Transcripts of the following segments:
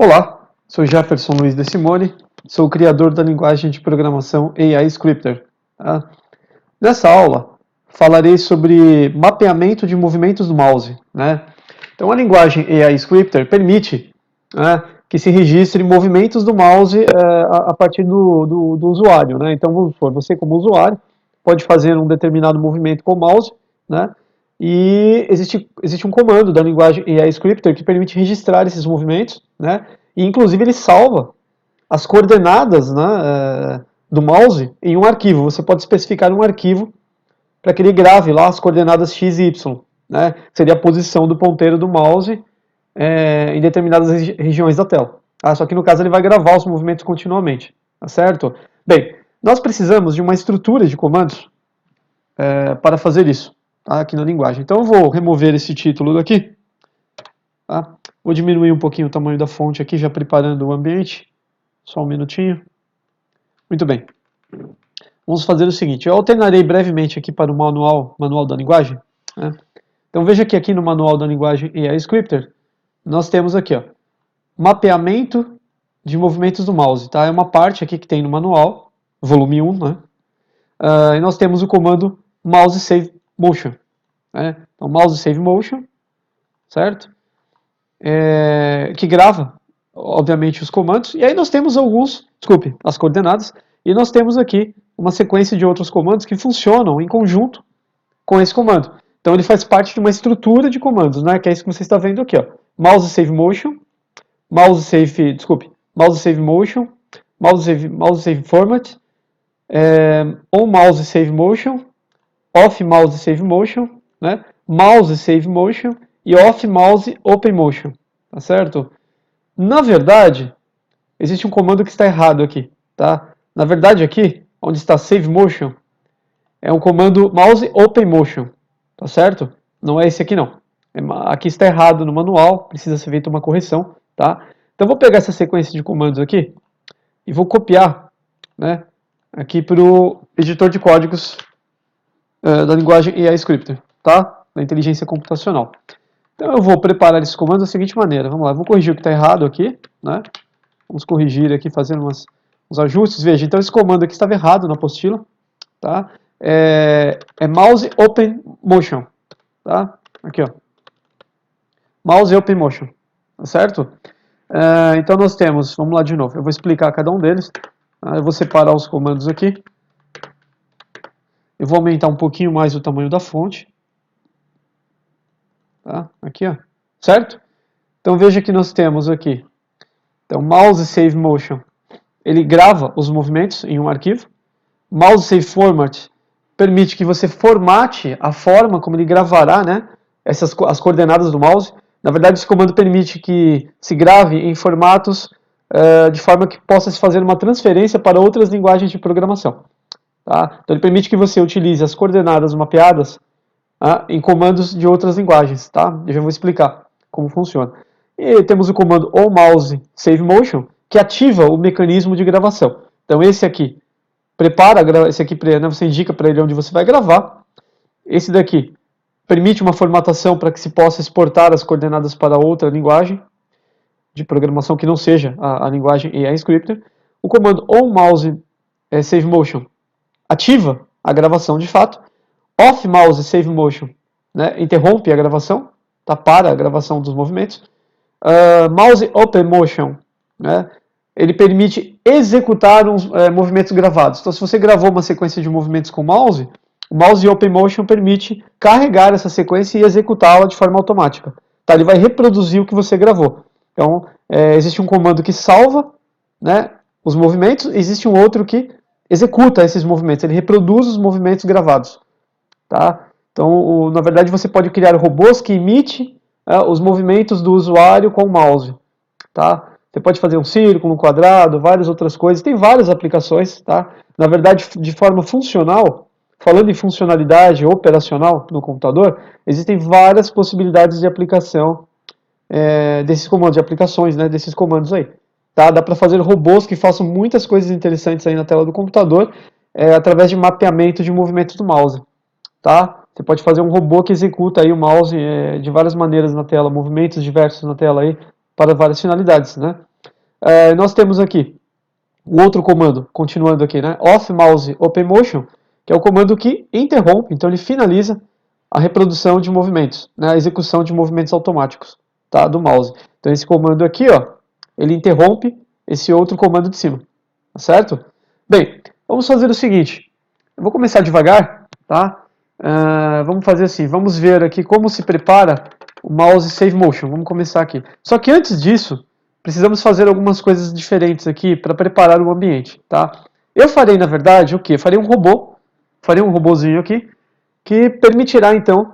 Olá, sou Jefferson Luiz de Simone, sou o criador da linguagem de programação AI Scripter. Tá? Nessa aula, falarei sobre mapeamento de movimentos do mouse. Né? Então, a linguagem AI Scripter permite que se registre movimentos do mouse a partir do usuário. Né? Então, vamos supor, você como usuário pode fazer um determinado movimento com o mouse, né? E existe um comando da linguagem AI Scripter que permite registrar esses movimentos, né? E inclusive ele salva as coordenadas, né, do mouse em um arquivo. Você pode especificar um arquivo para que ele grave lá as coordenadas x e y, né? Seria a posição do ponteiro do mouse em determinadas regiões da tela. Só que no caso ele vai gravar os movimentos continuamente, tá certo? Bem, nós precisamos de uma estrutura de comandos para fazer isso, tá? Aqui na linguagem. Então eu vou remover esse título daqui, tá? Vou diminuir um pouquinho o tamanho da fonte aqui, já preparando o ambiente. Só um minutinho. Muito bem. Vamos fazer o seguinte, eu alternarei brevemente aqui para o manual da linguagem. Né? Então veja que aqui no manual da linguagem AI Scripter, nós temos aqui, ó, mapeamento de movimentos do mouse. Tá? É uma parte aqui que tem no manual, volume 1, né? E nós temos o comando mouse save motion. Né? Então mouse save motion, certo? Que grava, obviamente, os comandos. E aí nós temos as coordenadas, e nós temos aqui uma sequência de outros comandos que funcionam em conjunto com esse comando. Então ele faz parte de uma estrutura de comandos, né? Que é isso que você está vendo aqui, ó. Mouse save motion, mouse save motion, mouse save format, on mouse save motion, off mouse save motion, né? Mouse save motion e off mouse open motion, tá certo? Na verdade, existe um comando que está errado aqui, tá? Na verdade aqui, onde está save motion, é um comando mouse open motion, tá certo? Não é esse aqui não. Aqui está errado no manual, precisa ser feita uma correção, tá? Então vou pegar essa sequência de comandos aqui e vou copiar, né, aqui para o editor de códigos da linguagem AI Scripter, tá? Da inteligência computacional. Então eu vou preparar esses comandos da seguinte maneira. Vamos lá, eu vou corrigir o que está errado aqui, né? Vamos corrigir aqui, fazendo uns ajustes. Veja, então esse comando aqui estava errado na apostila, tá? É mouse open motion, tá? Aqui, ó. Mouse open motion, tá certo? Então nós temos, vamos lá de novo, eu vou explicar cada um deles. Tá? Eu vou separar os comandos aqui. Eu vou aumentar um pouquinho mais o tamanho da fonte. Tá? Aqui, ó. Certo? Então veja que nós temos aqui. Então, mouse save motion, ele grava os movimentos em um arquivo. Mouse save format permite que você formate a forma como ele gravará, né, as coordenadas do mouse. Na verdade, esse comando permite que se grave em formatos de forma que possa se fazer uma transferência para outras linguagens de programação. Tá? Então ele permite que você utilize as coordenadas mapeadas em comandos de outras linguagens. Tá? Eu já vou explicar como funciona. E temos o comando onMouse save motion, que ativa o mecanismo de gravação. Então esse aqui você indica para ele onde você vai gravar. Esse daqui permite uma formatação para que se possa exportar as coordenadas para outra linguagem de programação que não seja a linguagem AI Scripter. O comando onMouse save motion ativa a gravação de fato. Off-mouse save motion, né, interrompe a gravação, tá, para a gravação dos movimentos. Mouse open motion, né, ele permite executar movimentos gravados. Então, se você gravou uma sequência de movimentos com o mouse open motion permite carregar essa sequência e executá-la de forma automática. Tá, ele vai reproduzir o que você gravou. Então, existe um comando que salva, né, os movimentos, existe um outro que executa esses movimentos, ele reproduz os movimentos gravados. Tá? Então, na verdade, você pode criar robôs que imitem os movimentos do usuário com o mouse. Tá? Você pode fazer um círculo, um quadrado, várias outras coisas. Tem várias aplicações. Tá? Na verdade, de forma funcional, falando em funcionalidade operacional no computador, existem várias possibilidades de aplicação desses comandos, de aplicações, né, desses comandos aí. Tá? Dá para fazer robôs que façam muitas coisas interessantes aí na tela do computador através de mapeamento de movimentos do mouse. Tá? Você pode fazer um robô que executa aí o mouse de várias maneiras na tela, movimentos diversos na tela aí, para várias finalidades, né? nós temos aqui o outro comando, continuando aqui, né? Off Mouse Open Motion, que é o comando que interrompe, então ele finaliza a reprodução de movimentos, né? A execução de movimentos automáticos, tá? Do mouse. Então esse comando aqui, ó, ele interrompe esse outro comando de cima, tá certo? Bem, vamos fazer o seguinte, eu vou começar devagar, tá? Vamos fazer assim, vamos ver aqui como se prepara o mouse Save Motion, vamos começar aqui. Só que antes disso, precisamos fazer algumas coisas diferentes aqui para preparar o ambiente, tá? Eu farei, na verdade, o quê? Farei um robozinho aqui, que permitirá, então,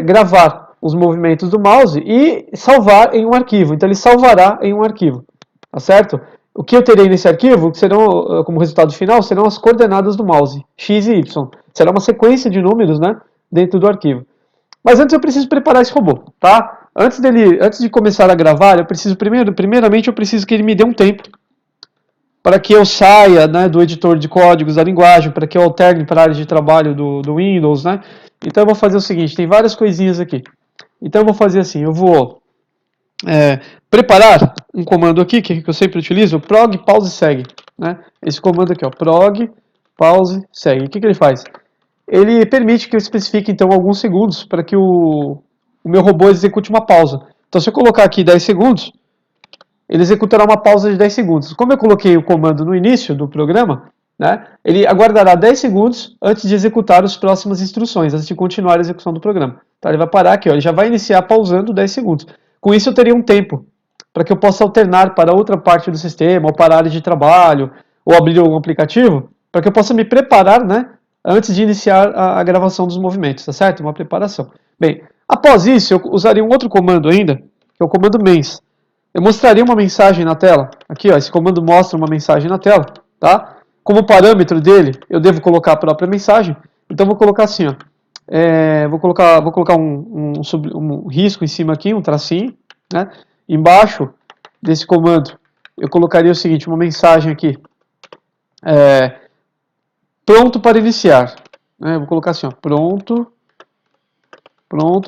gravar os movimentos do mouse e salvar em um arquivo. Então, ele salvará em um arquivo, tá certo? O que eu terei nesse arquivo, que serão, como resultado final, serão as coordenadas do mouse, x e y. Será uma sequência de números, né, dentro do arquivo. Mas antes eu preciso preparar esse robô, tá? Antes de começar a gravar, eu preciso primeiramente eu preciso que ele me dê um tempo para que eu saia, né, do editor de códigos da linguagem, para que eu alterne para a área de trabalho do Windows, né? Então eu vou fazer o seguinte, tem várias coisinhas aqui. Então eu vou fazer assim, eu vou preparar um comando aqui, que eu sempre utilizo, o prog pause segue, né? Esse comando aqui, ó, prog pause segue. O que ele faz? Ele permite que eu especifique, então, alguns segundos para que o meu robô execute uma pausa. Então, se eu colocar aqui 10 segundos, ele executará uma pausa de 10 segundos. Como eu coloquei o comando no início do programa, né, ele aguardará 10 segundos antes de executar as próximas instruções, antes de continuar a execução do programa. Então, ele vai parar aqui, ó, ele já vai iniciar pausando 10 segundos. Com isso, eu teria um tempo para que eu possa alternar para outra parte do sistema, ou para a área de trabalho, ou abrir algum aplicativo, para que eu possa me preparar, né, antes de iniciar a gravação dos movimentos, tá certo? Uma preparação. Bem, após isso, eu usaria um outro comando ainda, que é o comando mens. Eu mostraria uma mensagem na tela. Aqui, ó, esse comando mostra uma mensagem na tela, tá? Como parâmetro dele, eu devo colocar a própria mensagem. Então, vou colocar assim, ó. Vou colocar um risco em cima aqui, um tracinho, né? Embaixo desse comando, eu colocaria o seguinte, uma mensagem aqui. Pronto para iniciar. Né? Vou colocar assim, ó, pronto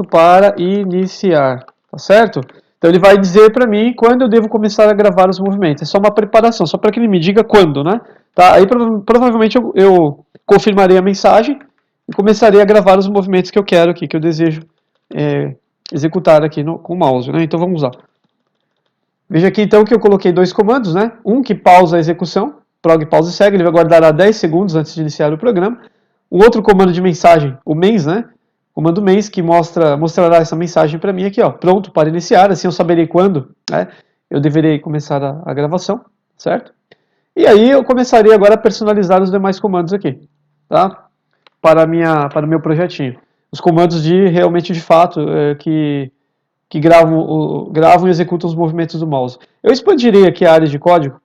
para iniciar. Tá certo? Então ele vai dizer para mim quando eu devo começar a gravar os movimentos. É só uma preparação, só para que ele me diga quando, né? Tá? Aí provavelmente eu confirmarei a mensagem e começarei a gravar os movimentos que eu quero aqui, que eu desejo executar aqui com o mouse, né? Então vamos lá. Veja aqui então que eu coloquei dois comandos, né? Um que pausa a execução, prog pause segue, ele vai guardar 10 segundos antes de iniciar o programa. Um outro comando de mensagem, o mens, né? Comando mens que mostrará essa mensagem para mim aqui, ó, pronto para iniciar, assim eu saberei quando, né, eu deverei começar a gravação, certo? E aí eu começarei agora a personalizar os demais comandos aqui, tá? Para o meu projetinho. Os comandos realmente de fato que gravam e executam os movimentos do mouse. Eu expandirei aqui a área de código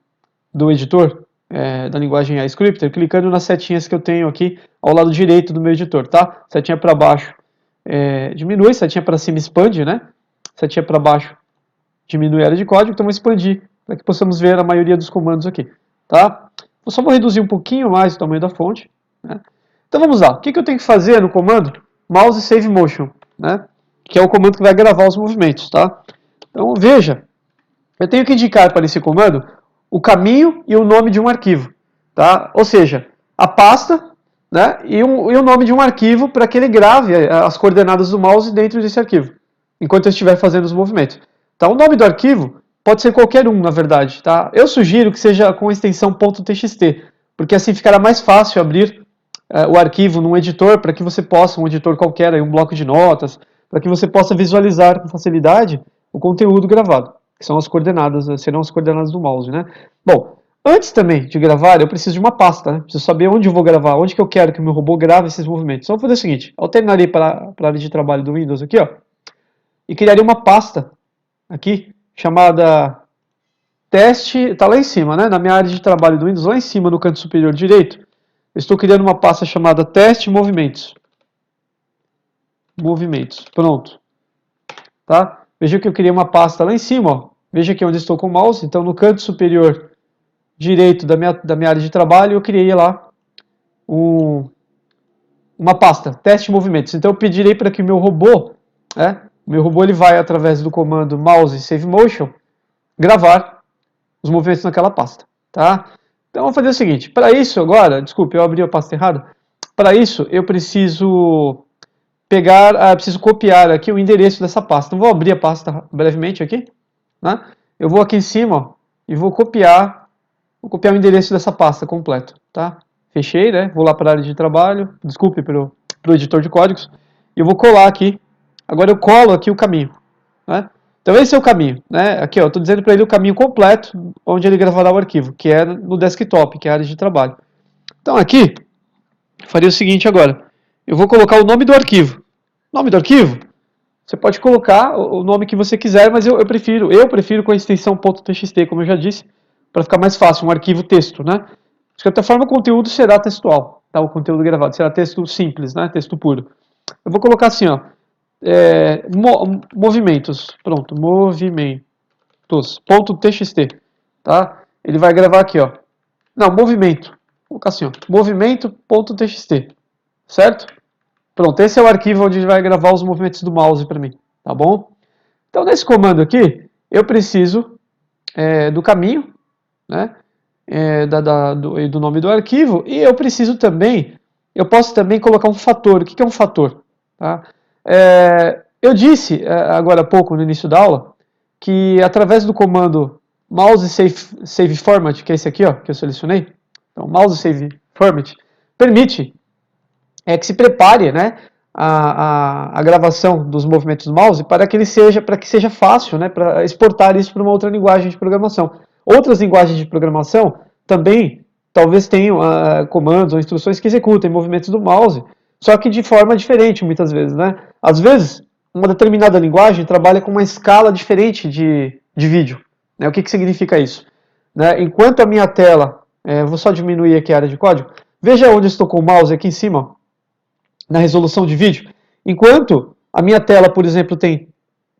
do editor, da linguagem iScripter, clicando nas setinhas que eu tenho aqui ao lado direito do meu editor, tá? Setinha para baixo diminui, setinha para cima expande, né? Setinha para baixo diminui a área de código, então vou expandir para que possamos ver a maioria dos comandos aqui, tá? Eu só vou reduzir um pouquinho mais o tamanho da fonte, né? Então vamos lá, o que eu tenho que fazer no comando mouse save motion, né? Que é o comando que vai gravar os movimentos, tá? Então veja, eu tenho que indicar para esse comando o caminho e o nome de um arquivo, tá? Ou seja, a pasta, né, e o nome de um arquivo para que ele grave as coordenadas do mouse dentro desse arquivo, enquanto eu estiver fazendo os movimentos. Tá? O nome do arquivo pode ser qualquer um, na verdade. Tá? Eu sugiro que seja com a extensão .txt, porque assim ficará mais fácil abrir o arquivo num editor, para que você possa, um editor qualquer, aí, um bloco de notas, para que você possa visualizar com facilidade o conteúdo gravado, que são as coordenadas, serão as coordenadas do mouse, né? Bom, antes também de gravar, eu preciso de uma pasta, né? Preciso saber onde eu vou gravar, onde que eu quero que o meu robô grave esses movimentos. Então eu vou fazer o seguinte, alternarei para a área de trabalho do Windows aqui, ó, e criaria uma pasta aqui, chamada teste, está lá em cima, né? Na minha área de trabalho do Windows, lá em cima no canto superior direito, eu estou criando uma pasta chamada teste movimentos. Movimentos, pronto. Tá? Veja que eu criei uma pasta lá em cima, ó. Veja aqui onde estou com o mouse, então no canto superior direito da minha área de trabalho, eu criei lá uma pasta, teste movimentos. Então eu pedirei para que o meu robô, ele vai através do comando mouse save motion, gravar os movimentos naquela pasta, tá? Então, vamos fazer o seguinte, para isso agora, desculpe, eu abri a pasta errada, para isso eu preciso preciso copiar aqui o endereço dessa pasta. Então, vou abrir a pasta brevemente aqui, né? Eu vou aqui em cima, ó, e vou copiar o endereço dessa pasta completo, tá? Fechei, né? Vou lá para a área de trabalho, desculpe pelo editor de códigos, e eu vou colar aqui. Agora eu colo aqui o caminho, né? Então esse é o caminho, né? Aqui, ó, estou dizendo para ele o caminho completo onde ele gravará o arquivo, que é no desktop, que é a área de trabalho. Então aqui, eu faria o seguinte agora. Eu vou colocar o nome do arquivo. Nome do arquivo? Você pode colocar o nome que você quiser, mas eu prefiro com a extensão .txt, como eu já disse, para ficar mais fácil, um arquivo texto, né? De qualquer forma, o conteúdo será textual, tá? O conteúdo gravado será texto simples, né? Texto puro. Eu vou colocar assim, ó, movimentos, pronto, movimentos.txt, tá? Ele vai gravar aqui, ó. Não, movimento. Vou colocar assim, ó, movimento.txt, certo? Pronto, esse é o arquivo onde ele vai gravar os movimentos do mouse para mim, tá bom? Então, nesse comando aqui, eu preciso do caminho, né? Do nome do arquivo, e eu preciso também, eu posso também colocar um fator. O que é um fator? Tá? Eu disse agora há pouco, no início da aula, que através do comando mouse save format, que é esse aqui, ó, que eu selecionei, então mouse save format, permite que se prepare, né, a gravação dos movimentos do mouse para que seja fácil, né, para exportar isso para uma outra linguagem de programação. Outras linguagens de programação também talvez tenham comandos ou instruções que executem movimentos do mouse, só que de forma diferente muitas vezes, né? Às vezes, uma determinada linguagem trabalha com uma escala diferente de vídeo. Né? O que significa isso? Né? Enquanto a minha tela, vou só diminuir aqui a área de código, veja onde eu estou com o mouse aqui em cima, ó, na resolução de vídeo. Enquanto a minha tela, por exemplo, tem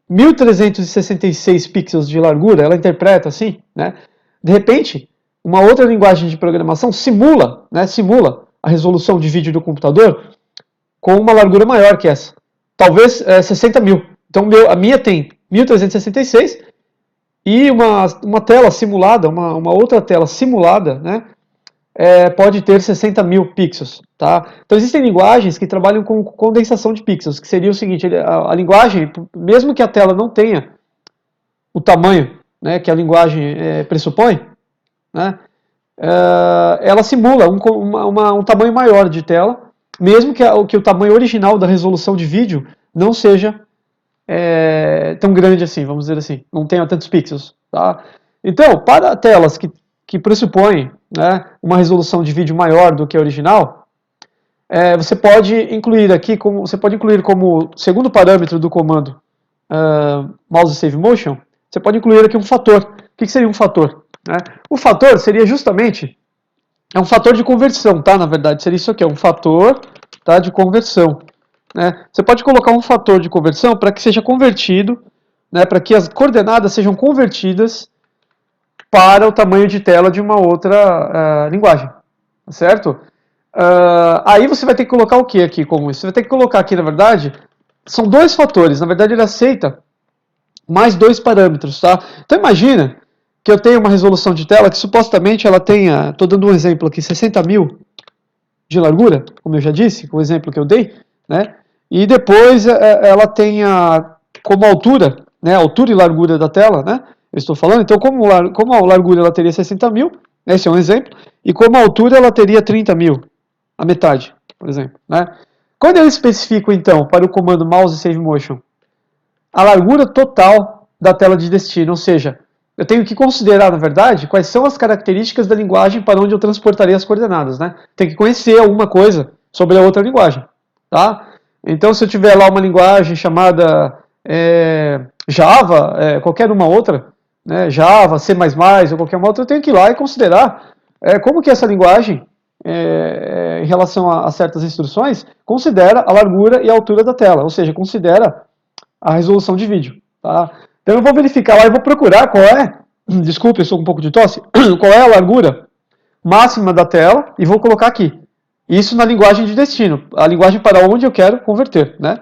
1366 pixels de largura, ela interpreta assim, né? De repente, uma outra linguagem de programação simula a resolução de vídeo do computador com uma largura maior que essa. Talvez 60 mil. Então a minha tem 1366 e uma tela simulada, uma outra tela simulada, né? Pode ter 60 mil pixels, tá? Então existem linguagens que trabalham com condensação de pixels, que seria o seguinte, a linguagem, mesmo que a tela não tenha o tamanho, né, que a linguagem pressupõe, né, ela simula um tamanho maior de tela, mesmo que o tamanho original da resolução de vídeo não seja tão grande assim, vamos dizer assim, não tenha tantos pixels, tá? Então, para telas que pressupõem, né, uma resolução de vídeo maior do que a original, você pode incluir aqui, como segundo parâmetro do comando mouse save motion, você pode incluir aqui um fator. O que seria um fator? Né? O fator seria justamente um fator de conversão, tá? Na verdade, seria isso aqui, um fator, tá, de conversão. Né? Você pode colocar um fator de conversão para que seja convertido, né, para que as coordenadas sejam convertidas para o tamanho de tela de uma outra linguagem, certo? Aí você vai ter que colocar o que aqui como isso? Você vai ter que colocar aqui, na verdade, são dois fatores. Na verdade, ele aceita mais dois parâmetros, tá? Então imagina que eu tenho uma resolução de tela que supostamente ela tenha, estou dando um exemplo aqui, 60 mil de largura, como eu já disse, com o exemplo que eu dei, né? E depois ela tenha como altura, né, altura e largura da tela, né? Eu estou falando, então como a largura ela teria 60 mil, esse é um exemplo, e como a altura ela teria 30 mil, a metade, por exemplo. Né? Quando eu especifico então para o comando mouse save motion a largura total da tela de destino, ou seja, eu tenho que considerar, na verdade, quais são as características da linguagem para onde eu transportarei as coordenadas. Né? Tem que conhecer alguma coisa sobre a outra linguagem. Tá? Então, se eu tiver lá uma linguagem chamada Java, qualquer uma outra, né, Java, C++ ou qualquer uma outra, eu tenho que ir lá e considerar como que essa linguagem, em relação a certas instruções, considera a largura e a altura da tela, ou seja, considera a resolução de vídeo. Tá? Então eu vou verificar lá e vou procurar qual desculpe, eu estou com um pouco de tosse, qual é a largura máxima da tela e vou colocar aqui. Isso na linguagem de destino, a linguagem para onde eu quero converter, né,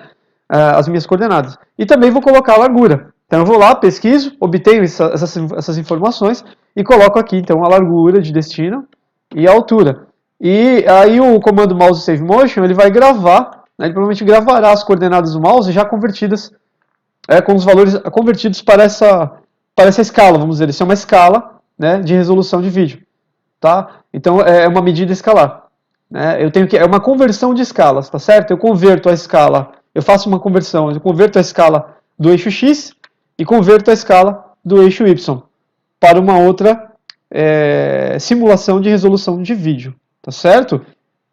as minhas coordenadas. E também vou colocar a largura. Então eu vou lá, pesquiso, obtenho essas informações e coloco aqui, então, a largura de destino e a altura. E aí o comando mouse save motion, ele vai gravar, né, ele provavelmente gravará as coordenadas do mouse já convertidas, com os valores convertidos para essa escala, vamos dizer, isso é uma escala, né, de resolução de vídeo, tá? Então é uma medida escalar, né? É uma conversão de escalas, tá certo? Eu converto a escala, eu faço uma conversão, eu converto a escala do eixo X e converto a escala do eixo Y para uma outra simulação de resolução de vídeo, tá certo?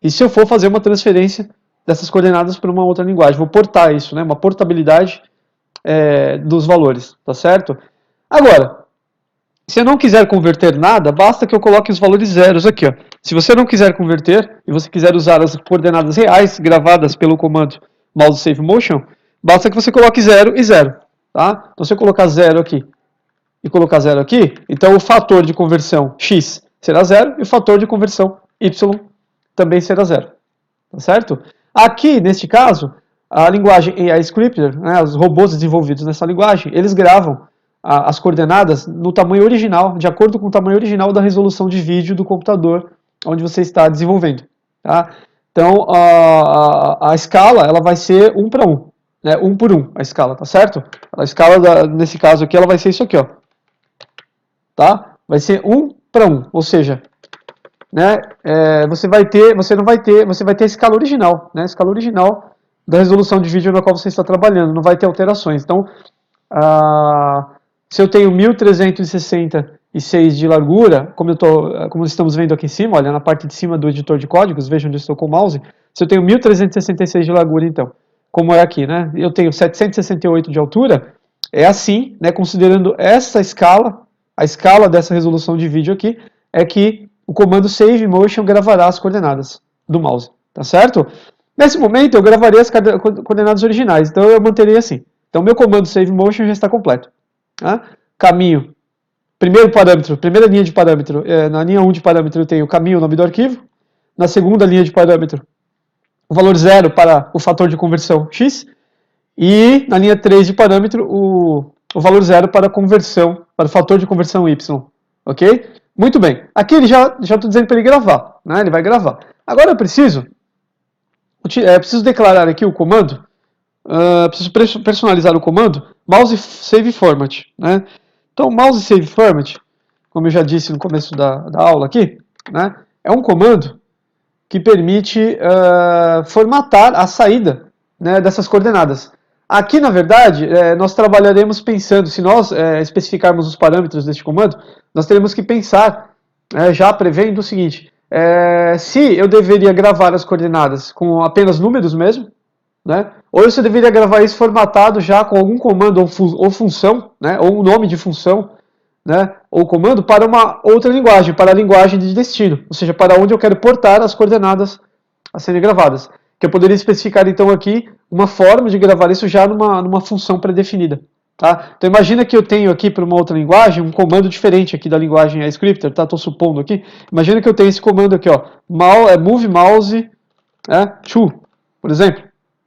E se eu for fazer uma transferência dessas coordenadas para uma outra linguagem, vou portar isso, né? Uma portabilidade dos valores, tá certo? Agora, se eu não quiser converter nada, basta que eu coloque os valores zeros aqui, ó. Se você não quiser converter e você quiser usar as coordenadas reais gravadas pelo comando mouse save motion, basta que você coloque 0 e 0, tá? Então se eu colocar 0 aqui e colocar 0 aqui, então o fator de conversão x será 0 e o fator de conversão y também será 0, tá certo? Aqui, neste caso, a linguagem AI Scripter, né, os robôs desenvolvidos nessa linguagem, eles gravam as coordenadas no tamanho original, de acordo com o tamanho original da resolução de vídeo do computador onde você está desenvolvendo. Tá? Então, a escala ela vai ser 1 para 1, né? 1 por 1 a escala, tá certo? A escala, nesse caso aqui, ela vai ser isso aqui, ó. Tá? Vai ser 1 para 1, ou seja, né, você vai ter a escala original, né? A escala original da resolução de vídeo na qual você está trabalhando, não vai ter alterações. Então, se eu tenho 1366 de largura, como estamos vendo aqui em cima, olha, na parte de cima do editor de códigos, veja onde eu estou com o mouse, se eu tenho 1366 de largura, então, como é aqui, né, eu tenho 768 de altura, é assim, né, considerando essa escala, a escala dessa resolução de vídeo aqui, é que o comando save motion gravará as coordenadas do mouse, tá certo? Nesse momento eu gravaria as coordenadas originais, então eu manteria assim. Então, meu comando save motion já está completo. Tá? Caminho, primeira linha de parâmetro, na linha 1 de parâmetro eu tenho o caminho, o nome do arquivo. Na segunda linha de parâmetro, o valor 0 para o fator de conversão x. E na linha 3 de parâmetro, o valor 0 para a conversão, para o fator de conversão y. Ok? Muito bem. Aqui ele já estou dizendo para ele gravar. Né? Ele vai gravar. Agora eu preciso declarar aqui o comando. Preciso personalizar o comando mouse save format, né? Então, mouse save format, como eu já disse no começo da aula aqui, né, é um comando que permite formatar a saída, né, dessas coordenadas. Aqui, na verdade, nós trabalharemos pensando, se nós especificarmos os parâmetros deste comando, nós teremos que pensar, já prevendo o seguinte, se eu deveria gravar as coordenadas com apenas números mesmo, né? Ou você deveria gravar isso formatado já com algum comando ou função, né? Ou um nome de função, né? Ou comando para uma outra linguagem, para a linguagem de destino, ou seja, para onde eu quero portar as coordenadas a serem gravadas. Que eu poderia especificar então aqui uma forma de gravar isso já numa função pré-definida. Tá? Então imagina que eu tenho aqui para uma outra linguagem um comando diferente aqui da linguagem Scripter, tá? Estou supondo aqui. Imagina que eu tenho esse comando aqui, ó, move mouse to, por exemplo.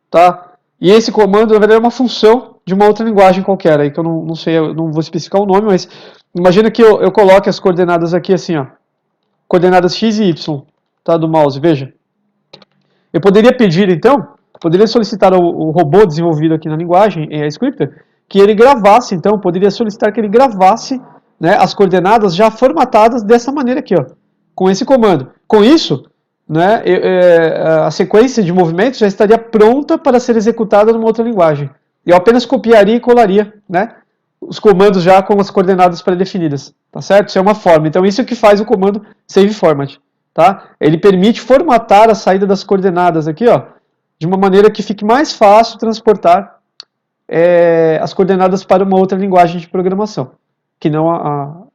Tá? E esse comando, na verdade, é uma função de uma outra linguagem qualquer, aí que eu não sei, eu não vou especificar o nome, mas imagina que eu coloque as coordenadas aqui assim, ó, coordenadas x e y, tá, do mouse, veja. Eu poderia pedir, então, poderia solicitar o robô desenvolvido aqui na linguagem, em Scripter, que ele gravasse, então, poderia solicitar que ele gravasse, né, as coordenadas já formatadas dessa maneira aqui, ó, com esse comando. Com isso, né, a sequência de movimentos já estaria pronta para ser executada numa outra linguagem. Eu apenas copiaria e colaria, né, os comandos já com as coordenadas pré-definidas, tá certo? Isso é uma forma. Então isso é o que faz o comando save format, tá? Ele permite formatar a saída das coordenadas aqui, ó, de uma maneira que fique mais fácil transportar as coordenadas para uma outra linguagem de programação, que não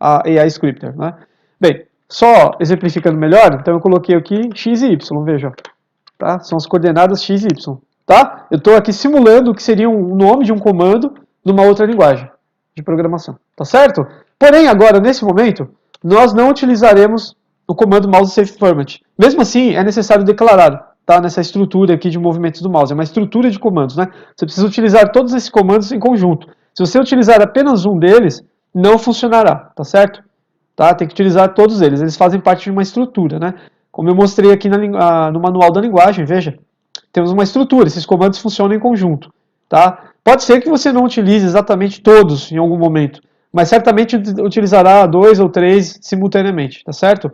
a AI Scripter, né? Bem, só exemplificando melhor, então eu coloquei aqui x e y, veja, tá? São as coordenadas x e y, tá? Eu estou aqui simulando o que seria um nome de um comando numa outra linguagem de programação, tá certo? Porém, agora, nesse momento, nós não utilizaremos o comando mouse save format. Mesmo assim, é necessário declarar, tá? Nessa estrutura aqui de movimentos do mouse, é uma estrutura de comandos, né? Você precisa utilizar todos esses comandos em conjunto. Se você utilizar apenas um deles, não funcionará, tá certo? tá? Tem que utilizar todos eles fazem parte de uma estrutura, né? Como eu mostrei aqui no manual da linguagem, veja, temos uma estrutura, esses comandos funcionam em conjunto, tá? Pode ser que você não utilize exatamente todos em algum momento, mas certamente utilizará 2 ou 3 simultaneamente, tá certo?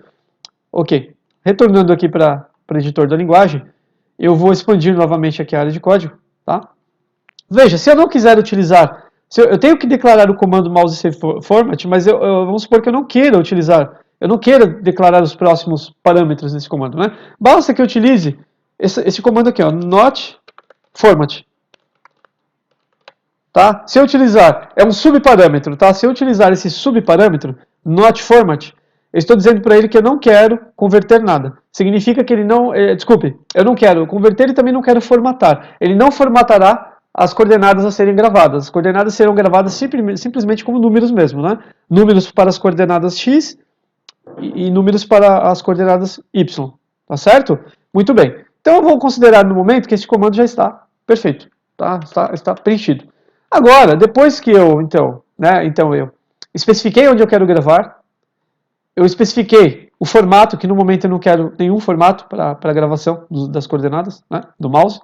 Ok, retornando aqui para o editor da linguagem, eu vou expandir novamente aqui a área de código, tá? Veja, se eu não quiser utilizar, eu tenho que declarar o comando mouse save format, mas vamos supor que eu não queira utilizar, eu não queira declarar os próximos parâmetros desse comando, né? Basta que eu utilize esse comando aqui, ó, not format. Tá? Se eu utilizar, é um subparâmetro, tá? Se eu utilizar esse subparâmetro, not format, eu estou dizendo para ele que eu não quero converter nada. Significa que ele não, desculpe, eu não quero converter e também não quero formatar. Ele não formatará as coordenadas a serem gravadas. As coordenadas serão gravadas simplesmente como números mesmo, né? Números para as coordenadas x e números para as coordenadas y, tá certo? Muito bem. Então eu vou considerar no momento que esse comando já está perfeito, tá? Está preenchido. Agora, depois que eu, então eu especifiquei onde eu quero gravar, eu especifiquei o formato, que no momento eu não quero nenhum formato para a gravação das coordenadas, né, do mouse.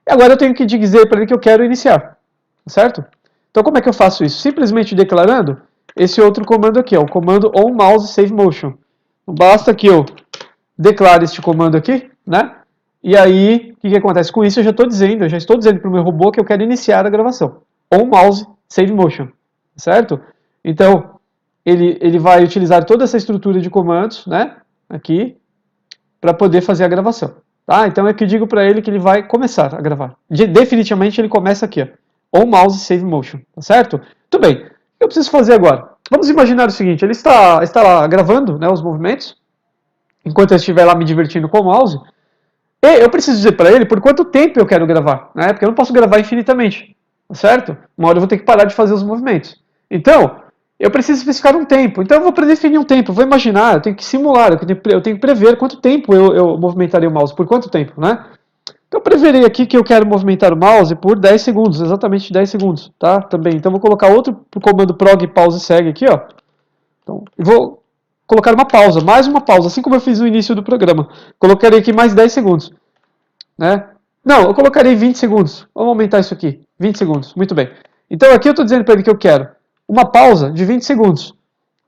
E agora eu tenho que dizer para ele que eu quero iniciar, certo? Então como é que eu faço isso? Simplesmente declarando esse outro comando aqui, ó, o comando onMouseSaveMotion. Basta que eu declare este comando aqui, né? E aí, o que acontece com isso? Eu já estou dizendo para o meu robô que eu quero iniciar a gravação. onMouseSaveMotion, certo? Então, ele vai utilizar toda essa estrutura de comandos, né? Aqui, para poder fazer a gravação. Tá? Então, é que eu digo para ele que ele vai começar a gravar. Definitivamente, ele começa aqui, ó. onMouseSaveMotion, tá certo? Muito bem. O que eu preciso fazer agora? Vamos imaginar o seguinte, ele está lá gravando, né, os movimentos, enquanto eu estiver lá me divertindo com o mouse. E eu preciso dizer para ele por quanto tempo eu quero gravar, né? Porque eu não posso gravar infinitamente, certo? Uma hora eu vou ter que parar de fazer os movimentos. Então, eu preciso especificar um tempo. Então eu vou predefinir um tempo, eu vou imaginar, eu tenho que simular, eu tenho que prever quanto tempo eu movimentarei o mouse, por quanto tempo, né? Então eu preverei aqui que eu quero movimentar o mouse por 10 segundos, exatamente 10 segundos, tá? Também. Então eu vou colocar outro comando prog pause segue aqui, ó. Então, eu vou colocar uma pausa, mais uma pausa, assim como eu fiz no início do programa. Colocarei aqui mais 10 segundos. Né? Não, eu colocarei 20 segundos. Vamos aumentar isso aqui. 20 segundos, muito bem. Então aqui eu estou dizendo para ele que eu quero uma pausa de 20 segundos.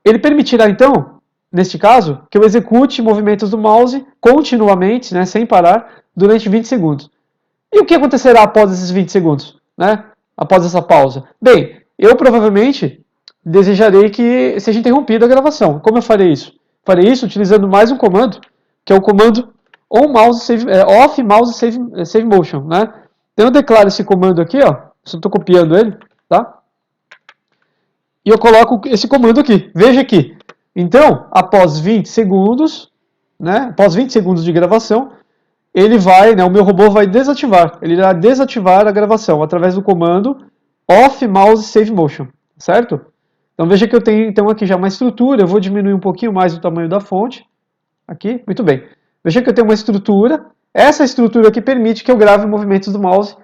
Ele permitirá então, neste caso, que eu execute movimentos do mouse continuamente, né, sem parar, durante 20 segundos. E o que acontecerá após esses 20 segundos? Né? Após essa pausa? Bem, eu provavelmente desejarei que seja interrompida a gravação. Como eu farei isso? Farei isso utilizando mais um comando, que é o comando off mouse save motion, né? Então eu declaro esse comando aqui, ó. Só estou copiando ele, tá? E eu coloco esse comando aqui. Veja aqui. Então, após 20 segundos, né? Após 20 segundos de gravação, ele vai, né? O meu robô vai desativar. Ele irá desativar a gravação através do comando off mouse save motion, certo? Então veja que eu tenho então aqui já uma estrutura. Eu vou diminuir um pouquinho mais o tamanho da fonte. Aqui, muito bem. Veja que eu tenho uma estrutura. Essa estrutura aqui permite que eu grave movimentos do mouse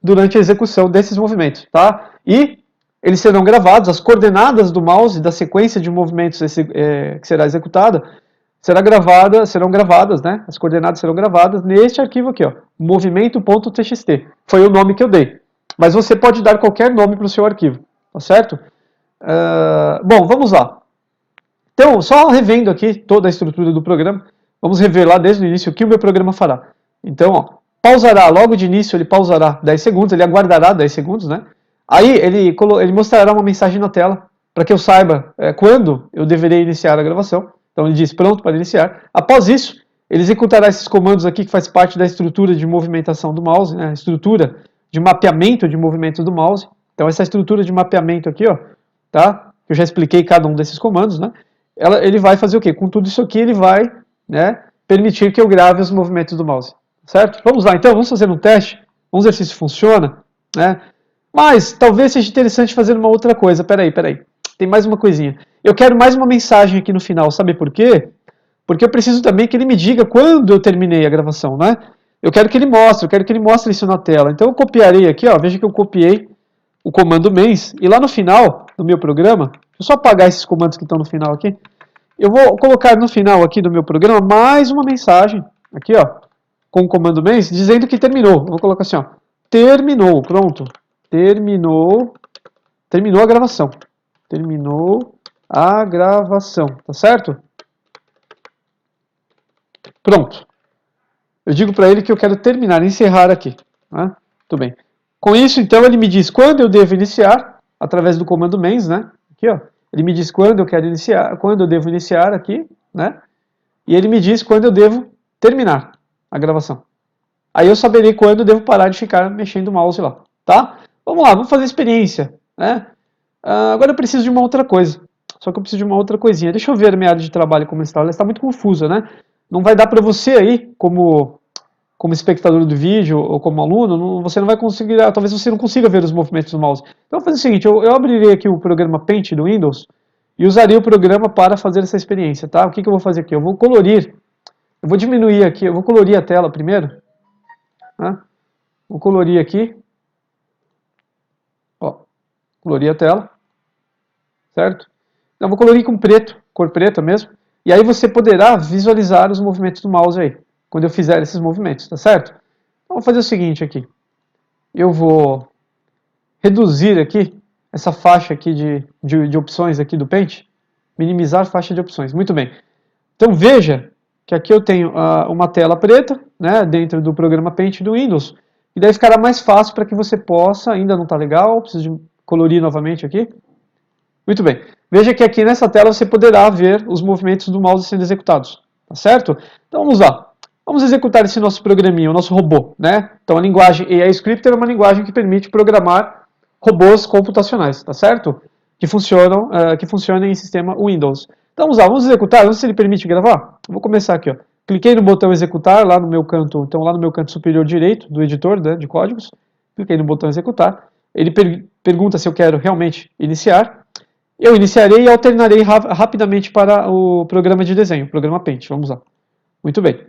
durante a execução desses movimentos, tá? E eles serão gravados, as coordenadas do mouse, da sequência de movimentos que será executada, serão gravadas, né? As coordenadas serão gravadas neste arquivo aqui, ó, movimento.txt. Foi o nome que eu dei. Mas você pode dar qualquer nome para o seu arquivo, tá certo? Bom, vamos lá. Então, só revendo aqui toda a estrutura do programa, vamos rever lá desde o início o que o meu programa fará. Então, ó, pausará, logo de início ele pausará 10 segundos, ele aguardará 10 segundos, né? Aí ele mostrará uma mensagem na tela para que eu saiba quando eu deveria iniciar a gravação. Então ele diz pronto para iniciar. Após isso, ele executará esses comandos aqui que faz parte da estrutura de movimentação do mouse, né? A estrutura de mapeamento de movimento do mouse. Então essa estrutura de mapeamento aqui, ó, tá? Eu já expliquei cada um desses comandos, né? Ele vai fazer o quê? Com tudo isso aqui ele vai, né, permitir que eu grave os movimentos do mouse. Certo? Vamos lá, então, vamos fazer um teste. Vamos ver se isso funciona, né? Mas talvez seja interessante fazer uma outra coisa. Peraí. Tem mais uma coisinha. Eu quero mais uma mensagem aqui no final. Sabe por quê? Porque eu preciso também que ele me diga quando eu terminei a gravação, né? Eu quero que ele mostre isso na tela. Então eu copiarei aqui, ó. Veja que eu copiei o comando mês. E lá no final do meu programa, deixa eu só apagar esses comandos que estão no final aqui. Eu vou colocar no final aqui do meu programa mais uma mensagem, aqui ó, com o comando MENS, dizendo que terminou. Eu vou colocar assim, ó, terminou, pronto. Terminou a gravação. Terminou a gravação, tá certo? Pronto. Eu digo para ele que eu quero terminar, encerrar aqui. Né? Muito bem. Com isso, então, ele me diz quando eu devo iniciar, através do comando MENS, né? Aqui, ó. Ele me diz quando eu quero iniciar, quando eu devo iniciar aqui, né? E ele me diz quando eu devo terminar a gravação. Aí eu saberei quando eu devo parar de ficar mexendo o mouse lá, tá? Vamos lá, vamos fazer a experiência, né? Agora eu preciso de uma outra coisa. Só que eu preciso de uma outra coisinha. Deixa eu ver a minha área de trabalho como está. Ela está muito confusa, né? Não vai dar para você aí, como espectador do vídeo ou como aluno, você não vai conseguir, talvez você não consiga ver os movimentos do mouse. Então eu vou fazer o seguinte, eu abrirei aqui o programa Paint do Windows e usarei o programa para fazer essa experiência, tá? O que eu vou fazer aqui? Eu vou colorir, eu vou diminuir aqui, eu vou colorir a tela primeiro, né? Vou colorir aqui, ó, colorir a tela, certo? Eu vou colorir com preto, cor preta mesmo, e aí você poderá visualizar os movimentos do mouse aí, quando eu fizer esses movimentos, tá certo? Então, vou fazer o seguinte aqui, eu vou reduzir aqui essa faixa aqui de opções aqui do Paint, minimizar faixa de opções, muito bem. Então veja que aqui eu tenho uma tela preta, né, dentro do programa Paint do Windows, e daí ficará mais fácil para que você possa, ainda não está legal, preciso de colorir novamente aqui. Muito bem, veja que aqui nessa tela você poderá ver os movimentos do mouse sendo executados, tá certo? Então vamos lá. Vamos executar esse nosso programinha, o nosso robô, né? Então a linguagem AI Scripter é uma linguagem que permite programar robôs computacionais, tá certo? Que funcionam em sistema Windows. Então vamos lá, vamos executar, vamos ver se ele permite gravar. Vou começar aqui, ó. Cliquei no botão executar lá no meu canto, então lá no meu canto superior direito do editor, né, de códigos. Cliquei no botão executar. Ele pergunta se eu quero realmente iniciar. Eu iniciarei e alternarei rapidamente para o programa de desenho, o programa Paint. Vamos lá. Muito bem.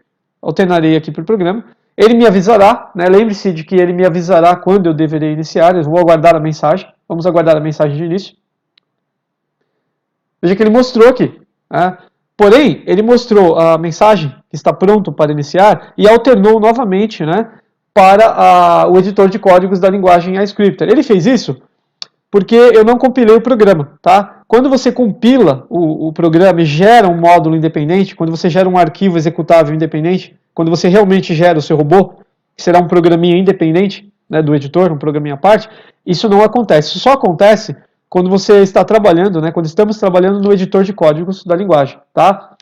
Alternarei aqui para o programa. Ele me avisará, né? Lembre-se de que ele me avisará quando eu deverei iniciar. Eu vou aguardar a mensagem. Vamos aguardar a mensagem de início. Veja que ele mostrou aqui. Né? Porém, ele mostrou a mensagem que está pronto para iniciar e alternou novamente, né, para o editor de códigos da linguagem iScripter. Ele fez isso porque eu não compilei o programa, tá? Quando você compila o programa e gera um módulo independente, quando você gera um arquivo executável independente, quando você realmente gera o seu robô, que será um programinha independente, né, do editor, um programinha à parte, isso não acontece. Isso só acontece quando você está trabalhando, né, quando estamos trabalhando no editor de códigos da linguagem, tá?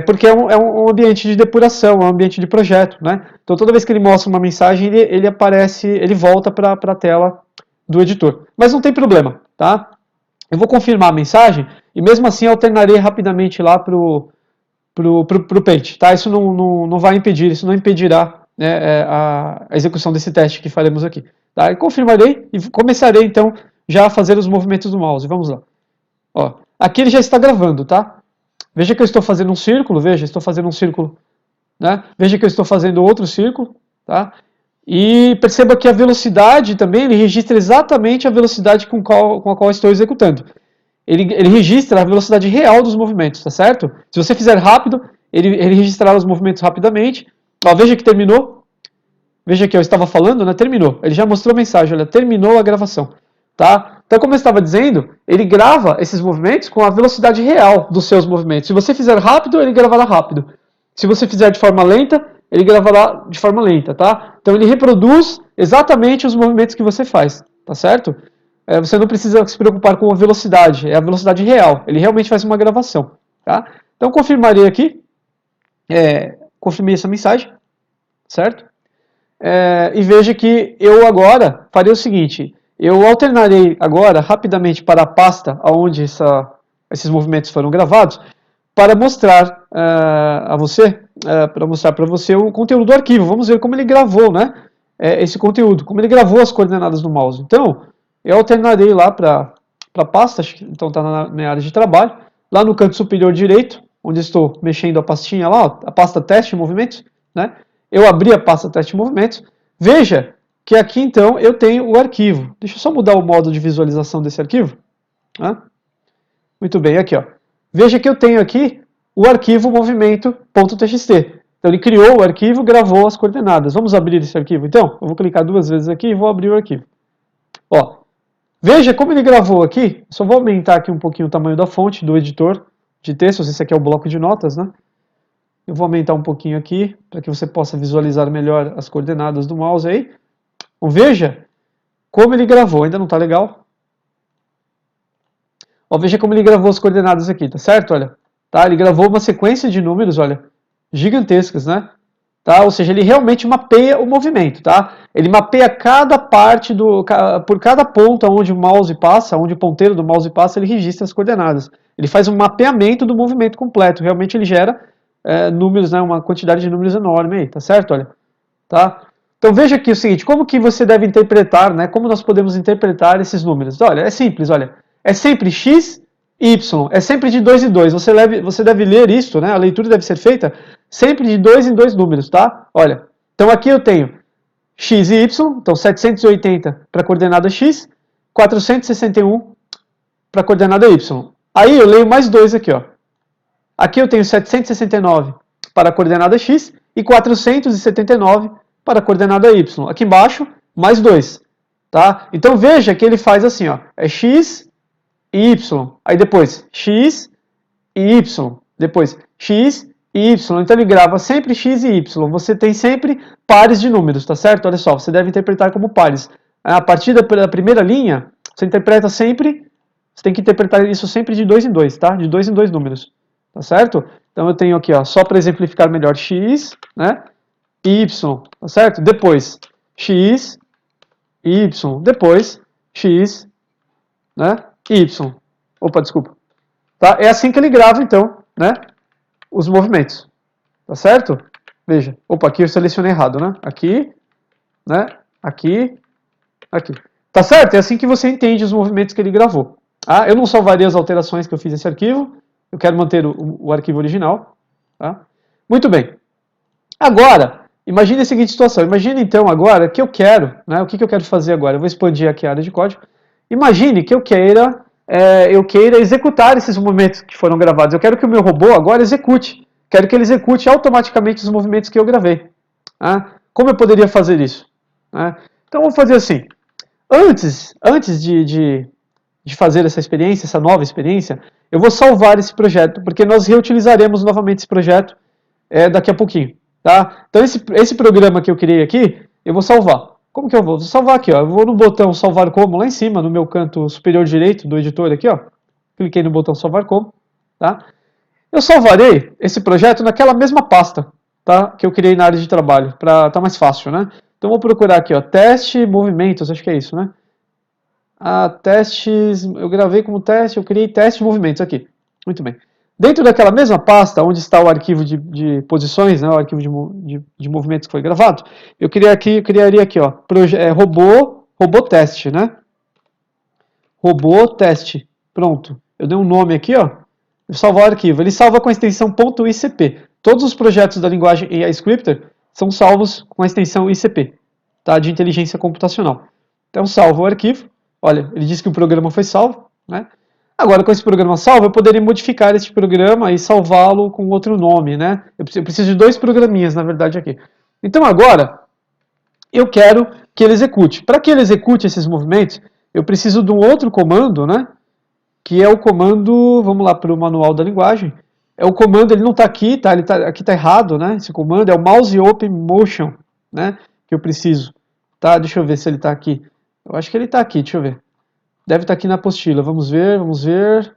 Porque é um ambiente de depuração, é um ambiente de projeto, né? Então toda vez que ele mostra uma mensagem, ele aparece, ele volta para a tela do editor. Mas não tem problema, tá? Eu vou confirmar a mensagem e mesmo assim alternarei rapidamente lá pro Paint, tá? Isso não vai impedir, isso não impedirá, né, a execução desse teste que faremos aqui. Tá? E confirmarei e começarei então já a fazer os movimentos do mouse. Vamos lá. Ó, aqui ele já está gravando, tá? Veja que eu estou fazendo um círculo, veja, estou fazendo um círculo, né? Veja que eu estou fazendo outro círculo, tá? E perceba que a velocidade também, ele registra exatamente a velocidade com a qual estou executando. Ele registra a velocidade real dos movimentos, tá certo? Se você fizer rápido, ele registrará os movimentos rapidamente. Ó, veja que terminou. Veja que eu estava falando, né? Terminou. Ele já mostrou a mensagem, olha, terminou a gravação. Tá? Então, como eu estava dizendo, ele grava esses movimentos com a velocidade real dos seus movimentos. Se você fizer rápido, ele gravará rápido. Se você fizer de forma lenta, ele gravará de forma lenta, tá? Então ele reproduz exatamente os movimentos que você faz, tá certo? Você não precisa se preocupar com a velocidade, é a velocidade real. Ele realmente faz uma gravação, tá? Então confirmarei aqui, confirmei essa mensagem, certo? E veja que eu agora farei o seguinte, eu alternarei agora rapidamente para a pasta onde esses movimentos foram gravados, para mostrar a você, para mostrar para você o conteúdo do arquivo. Vamos ver como ele gravou, né, esse conteúdo, como ele gravou as coordenadas do mouse. Então, eu alternarei lá para a pasta, então está na minha área de trabalho, lá no canto superior direito, onde estou mexendo a pastinha lá, ó, a pasta teste movimentos, né, eu abri a pasta teste movimentos, veja que aqui então eu tenho o arquivo. Deixa eu só mudar o modo de visualização desse arquivo. Né? Muito bem, aqui ó. veja que eu tenho aqui o arquivo movimento.txt. Então ele criou o arquivo, gravou as coordenadas. Vamos abrir esse arquivo então? Eu vou clicar duas vezes aqui e vou abrir o arquivo. Ó, veja como ele gravou aqui. Só vou aumentar aqui um pouquinho o tamanho da fonte do editor de textos. Esse aqui é o bloco de notas, né? Eu vou aumentar um pouquinho aqui para que você possa visualizar melhor as coordenadas do mouse aí. Então, veja como ele gravou. Ainda não está legal? Ó, veja como ele gravou as coordenadas aqui, tá certo? Olha, tá? Ele gravou uma sequência de números, olha, gigantescas, né? Tá? Ou seja, ele realmente mapeia o movimento, tá? Ele mapeia cada parte por cada ponto onde o mouse passa, onde o ponteiro do mouse passa, ele registra as coordenadas. Ele faz um mapeamento do movimento completo. Realmente ele gera números, né? Uma quantidade de números enorme aí, tá certo? Olha, tá? Então veja aqui o seguinte, como que você deve interpretar, né? Como nós podemos interpretar esses números? Olha, é simples, olha. É sempre x e y, é sempre de 2 em 2. Você deve ler isso, né? A leitura deve ser feita sempre de 2 em 2 números, tá? Olha, então aqui eu tenho x e y, então 780 para a coordenada x, 461 para a coordenada y. Aí eu leio mais 2 aqui, ó. Aqui eu tenho 769 para a coordenada x e 479 para a coordenada y. Aqui embaixo, mais 2. Tá? Então veja que ele faz assim, ó, é x e y. Aí depois x e y. Depois x e y. Então ele grava sempre x e y. Você tem sempre pares de números, tá certo? Olha só, você deve interpretar como pares. A partir da primeira linha, você interpreta sempre, você tem que interpretar isso sempre de 2 em 2, tá? De 2 em 2 números. Tá certo? Então eu tenho aqui, ó, só para exemplificar melhor, x, né? Y, tá certo? Depois x, y, depois x, né? Y. Opa, desculpa. Tá? É assim que ele grava, então, né? Os movimentos. Tá certo? Veja. Opa, aqui eu selecionei errado, né? Aqui, né? Aqui, aqui. Tá certo? É assim que você entende os movimentos que ele gravou. Ah, eu não salvaria as alterações que eu fiz nesse arquivo. Eu quero manter o arquivo original. Tá? Muito bem. Agora, imagine a seguinte situação. Imagine então agora que eu quero, né? O que eu quero fazer agora? Eu vou expandir aqui a área de código. Imagine que eu queira executar esses movimentos que foram gravados. Eu quero que o meu robô agora execute. Quero que ele execute automaticamente os movimentos que eu gravei. Tá? Como eu poderia fazer isso? Tá? Então, eu vou fazer assim. Antes de fazer essa experiência, essa nova experiência, eu vou salvar esse projeto, porque nós reutilizaremos novamente esse projeto daqui a pouquinho. Tá? Então, esse programa que eu criei aqui, eu vou salvar. Como que eu vou? Vou salvar aqui, ó. Eu vou no botão salvar como, lá em cima, no meu canto superior direito do editor aqui, ó. Cliquei no botão salvar como, tá? Eu salvarei esse projeto naquela mesma pasta, tá? Que eu criei na área de trabalho, para tá mais fácil, né? Então, vou procurar aqui, ó, teste movimentos, acho que é isso, né? Testes, eu gravei como teste, eu criei teste de movimentos aqui. Muito bem. Dentro daquela mesma pasta, onde está o arquivo de posições, né, o arquivo de movimentos que foi gravado, eu criaria aqui, ó, robô teste, né? Robô teste. Pronto. Eu dei um nome aqui, ó. Eu salvar o arquivo. Ele salva com a extensão .icp. Todos os projetos da linguagem AI Scripter são salvos com a extensão ICP, tá? De inteligência computacional. Então, salvo o arquivo. Olha, ele disse que o programa foi salvo, né? Agora, com esse programa salvo, eu poderia modificar este programa e salvá-lo com outro nome, né? Eu preciso de 2 programinhas, na verdade, aqui. Então, agora, eu quero que ele execute. Para que ele execute esses movimentos, eu preciso de um outro comando, né? Que é o comando, vamos lá para o manual da linguagem. É o comando, ele não está aqui, tá? Aqui está errado, né? Esse comando é o mouse open motion, né? Que eu preciso. Tá? Deixa eu ver se ele está aqui. Eu acho que ele está aqui, deixa eu ver. Deve estar aqui na apostila. Vamos ver, vamos ver.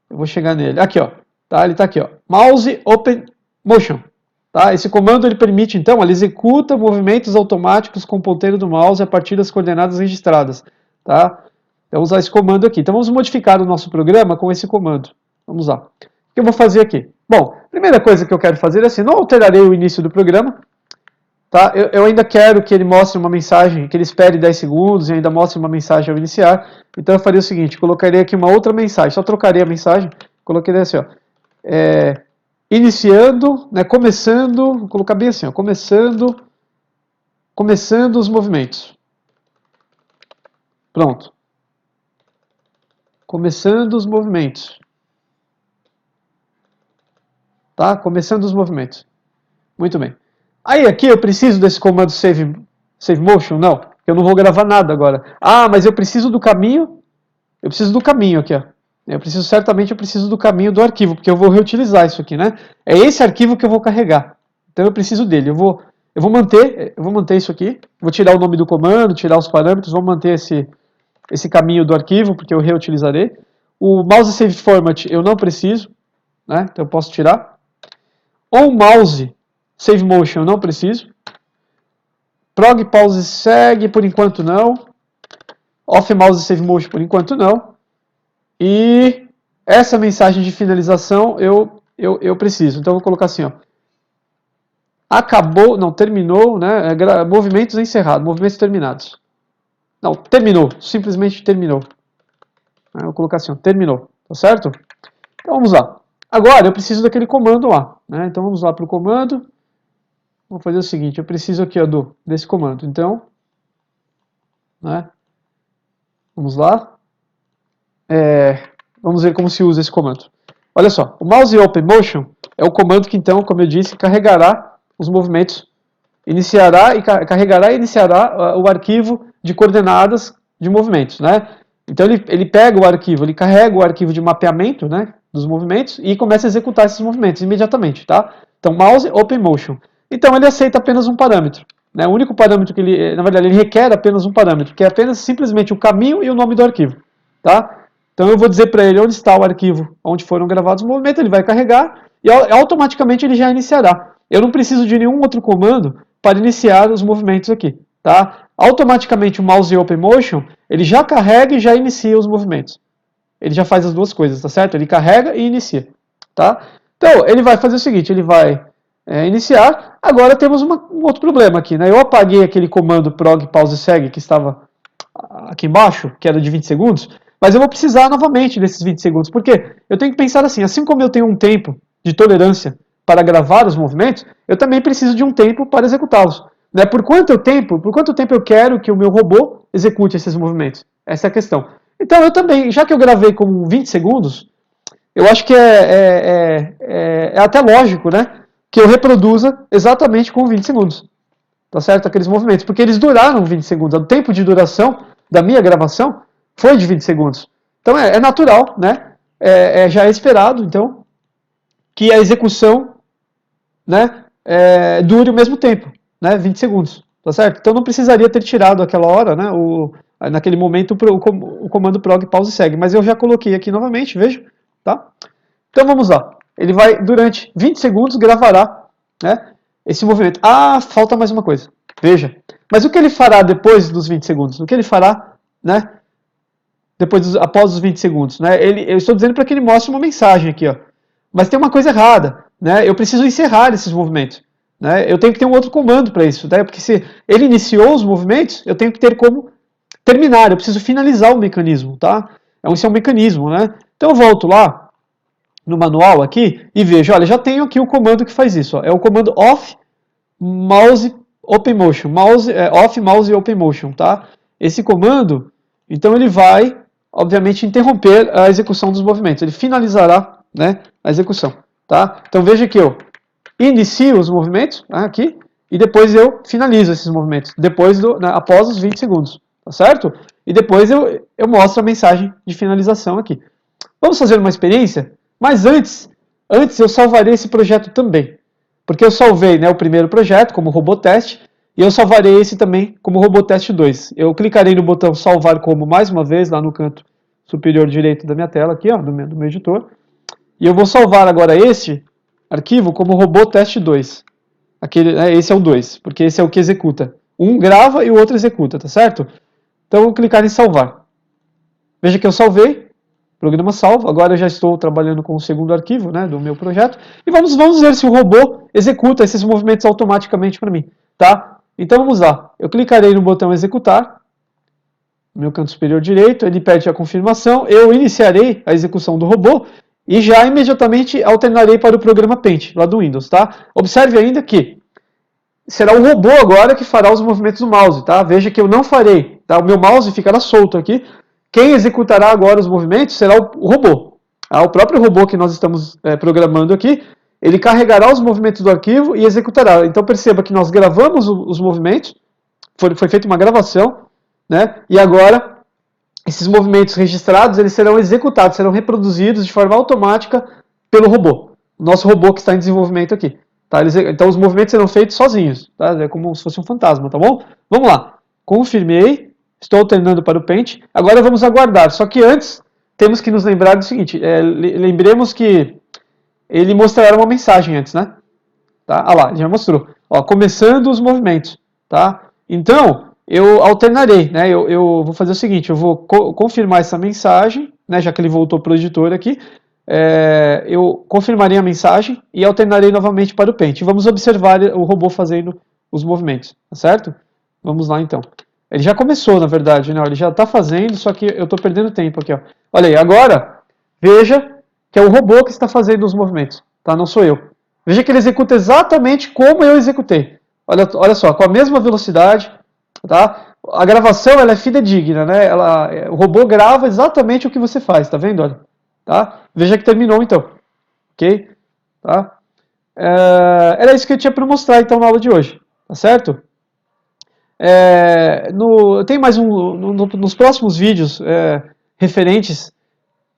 Eu vou chegar nele. Aqui, ó. Tá? Ele está aqui, ó. Mouse Open Motion. Tá? Esse comando ele permite, então, ele executa movimentos automáticos com o ponteiro do mouse a partir das coordenadas registradas. Tá? Então, usar esse comando aqui. Então, vamos modificar o nosso programa com esse comando. Vamos lá. O que eu vou fazer aqui? Bom, a primeira coisa que eu quero fazer é assim, não alterarei o início do programa. Tá? Eu ainda quero que ele mostre uma mensagem, que ele espere 10 segundos e ainda mostre uma mensagem ao iniciar. Então eu faria o seguinte, colocaria aqui uma outra mensagem, só trocaria a mensagem, colocaria assim, ó, iniciando, né, começando, vou colocar bem assim, ó, começando os movimentos. Pronto. Começando os movimentos. tá? Começando os movimentos. Muito bem. Aí aqui eu preciso desse comando save motion? Não, eu não vou gravar nada agora. Ah, mas eu preciso do caminho. Eu preciso do caminho aqui, ó. Certamente eu preciso do caminho do arquivo, porque eu vou reutilizar isso aqui, né? É esse arquivo que eu vou carregar. Então eu preciso dele. Eu vou manter isso aqui. Vou tirar o nome do comando, tirar os parâmetros, vou manter esse caminho do arquivo, porque eu reutilizarei. O mouse save format eu não preciso, né? Então eu posso tirar. O mouse save motion eu não preciso. Prog pause segue por enquanto não. Off mouse save motion por enquanto não. E essa mensagem de finalização eu preciso. Então eu vou colocar assim, ó. Acabou, não, terminou, né? Movimentos encerrados, movimentos terminados. Não, terminou, simplesmente terminou. Eu vou colocar assim, ó, terminou, tá certo? Então vamos lá. Agora eu preciso daquele comando lá, né? Então vamos lá para o comando. Vou fazer o seguinte, eu preciso aqui ó, desse comando. Então, né? Vamos lá. Vamos ver como se usa esse comando. Olha só, o mouse open motion é o comando que então, como eu disse, carregará os movimentos, carregará e iniciará o arquivo de coordenadas de movimentos, né? Então ele pega o arquivo, ele carrega o arquivo de mapeamento, né, dos movimentos e começa a executar esses movimentos imediatamente, tá? Então mouse open motion. Então ele aceita apenas um parâmetro, né? O único parâmetro que na verdade, ele requer apenas um parâmetro, que é apenas simplesmente o caminho e o nome do arquivo, tá? Então eu vou dizer para ele onde está o arquivo onde foram gravados os movimentos, ele vai carregar e automaticamente ele já iniciará. Eu não preciso de nenhum outro comando para iniciar os movimentos aqui, tá? Automaticamente o mouse open motion, ele já carrega e já inicia os movimentos. Ele já faz as duas coisas, tá certo? Ele carrega e inicia, tá? Então, ele vai fazer o seguinte, ele vai iniciar. Agora temos um outro problema aqui, né? Eu apaguei aquele comando prog pause segue que estava aqui embaixo, que era de 20 segundos, mas eu vou precisar novamente desses 20 segundos, porque eu tenho que pensar assim como eu tenho um tempo de tolerância para gravar os movimentos, eu também preciso de um tempo para executá-los. Né? Por quanto tempo eu quero que o meu robô execute esses movimentos? Essa é a questão. Então eu também, já que eu gravei com 20 segundos, eu acho que é até lógico, né, que eu reproduza exatamente com 20 segundos. Tá certo? Aqueles movimentos, porque eles duraram 20 segundos. O tempo de duração da minha gravação foi de 20 segundos. Então é natural, né? Já é esperado, então, que a execução, né, dure o mesmo tempo, né, 20 segundos, tá certo? Então não precisaria ter tirado aquela hora, né, naquele momento o comando prog pause segue, mas eu já coloquei aqui novamente, veja, tá? Então vamos lá, ele vai durante 20 segundos gravará, né, esse movimento. Ah, falta mais uma coisa, veja, mas o que ele fará depois dos 20 segundos? O que ele fará, né, após os 20 segundos, né? Eu estou dizendo para que ele mostre uma mensagem aqui, ó. Mas tem uma coisa errada, né? Eu preciso encerrar esses movimentos, né? Eu tenho que ter um outro comando para isso, né? Porque se ele iniciou os movimentos, eu tenho que ter como terminar, eu preciso finalizar o mecanismo, tá? Isso é um mecanismo, né? Então eu volto lá no manual aqui e vejo, olha, já tenho aqui o comando que faz isso, ó. É o comando off mouse open motion, off mouse open motion, tá? Esse comando, então ele vai, obviamente, interromper a execução dos movimentos, ele finalizará, né, a execução, tá? Então veja que eu inicio os movimentos, né, aqui, e depois eu finalizo esses movimentos, após os 20 segundos, tá certo? E depois eu mostro a mensagem de finalização aqui. Vamos fazer uma experiência? Mas antes eu salvarei esse projeto também, porque eu salvei, né, o primeiro projeto como Robotest, e eu salvarei esse também como Robotest 2. Eu clicarei no botão salvar como mais uma vez, lá no canto superior direito da minha tela, aqui, ó, do meu editor, e eu vou salvar agora este arquivo como Robotest 2. Esse é o 2, porque esse é o que executa. Um grava e o outro executa, tá certo? Então eu vou clicar em salvar. Veja que eu salvei, programa salvo, agora eu já estou trabalhando com o segundo arquivo, né, do meu projeto, e vamos ver se o robô executa esses movimentos automaticamente para mim, tá? Então vamos lá, eu clicarei no botão executar, no meu canto superior direito, ele pede a confirmação, eu iniciarei a execução do robô, e já imediatamente alternarei para o programa Paint, lá do Windows, tá? Observe ainda que será o robô agora que fará os movimentos do mouse, tá? Veja que eu não farei, tá? O meu mouse ficará solto aqui. Quem executará agora os movimentos será o robô. O próprio robô que nós estamos programando aqui, ele carregará os movimentos do arquivo e executará. Então perceba que nós gravamos os movimentos, foi feita uma gravação, né? E agora esses movimentos registrados eles serão executados, serão reproduzidos de forma automática pelo robô, o nosso robô que está em desenvolvimento aqui. Tá? Então os movimentos serão feitos sozinhos, tá? É como se fosse um fantasma, tá bom? Vamos lá, confirmei, estou alternando para o Paint, agora vamos aguardar, só que antes temos que nos lembrar do seguinte, lembremos que ele mostrará uma mensagem antes, né? Tá? Ah lá, já mostrou. Ó, começando os movimentos, tá? Então, eu alternarei, né? Eu vou fazer o seguinte, eu vou confirmar essa mensagem, né? Já que ele voltou para o editor aqui, eu confirmarei a mensagem e alternarei novamente para o Paint. Vamos observar o robô fazendo os movimentos, tá certo? Vamos lá então. Ele já começou, na verdade, né? Ele já está fazendo, só que eu estou perdendo tempo aqui, ó. Olha aí, agora, veja que é o robô que está fazendo os movimentos, tá? Não sou eu. Veja que ele executa exatamente como eu executei. Olha só, com a mesma velocidade, tá? A gravação ela é fidedigna, né? O robô grava exatamente o que você faz, tá vendo? Olha, tá? Veja que terminou então, ok? Tá? Era isso que eu tinha para mostrar então na aula de hoje, tá certo? Tem mais nos próximos vídeos referentes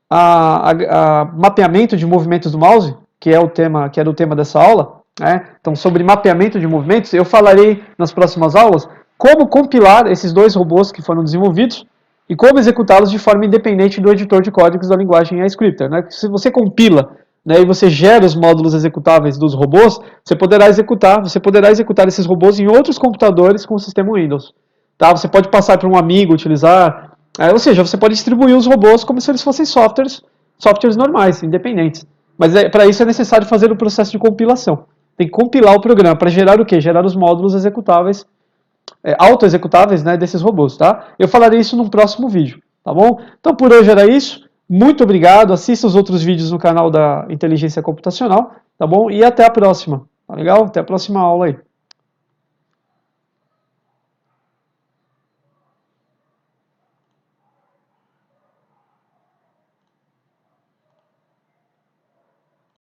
a mapeamento de movimentos do mouse, que era o tema dessa aula, né? Então, sobre mapeamento de movimentos, eu falarei nas próximas aulas como compilar esses dois robôs que foram desenvolvidos e como executá-los de forma independente do editor de códigos da linguagem iScripter, né? Se você compila, né, e você gera os módulos executáveis dos robôs, você poderá executar esses robôs em outros computadores com o sistema Windows. Tá? Você pode passar para um amigo utilizar, ou seja, você pode distribuir os robôs como se eles fossem softwares normais, independentes. Mas para isso é necessário fazer o processo de compilação. Tem que compilar o programa para gerar o quê? Gerar os módulos executáveis, auto-executáveis, né, desses robôs, tá? Eu falarei isso num próximo vídeo, tá bom? Então por hoje era isso. Muito obrigado. Assista os outros vídeos no canal da Inteligência Computacional, tá bom? E até a próxima. Tá legal? Até a próxima aula aí.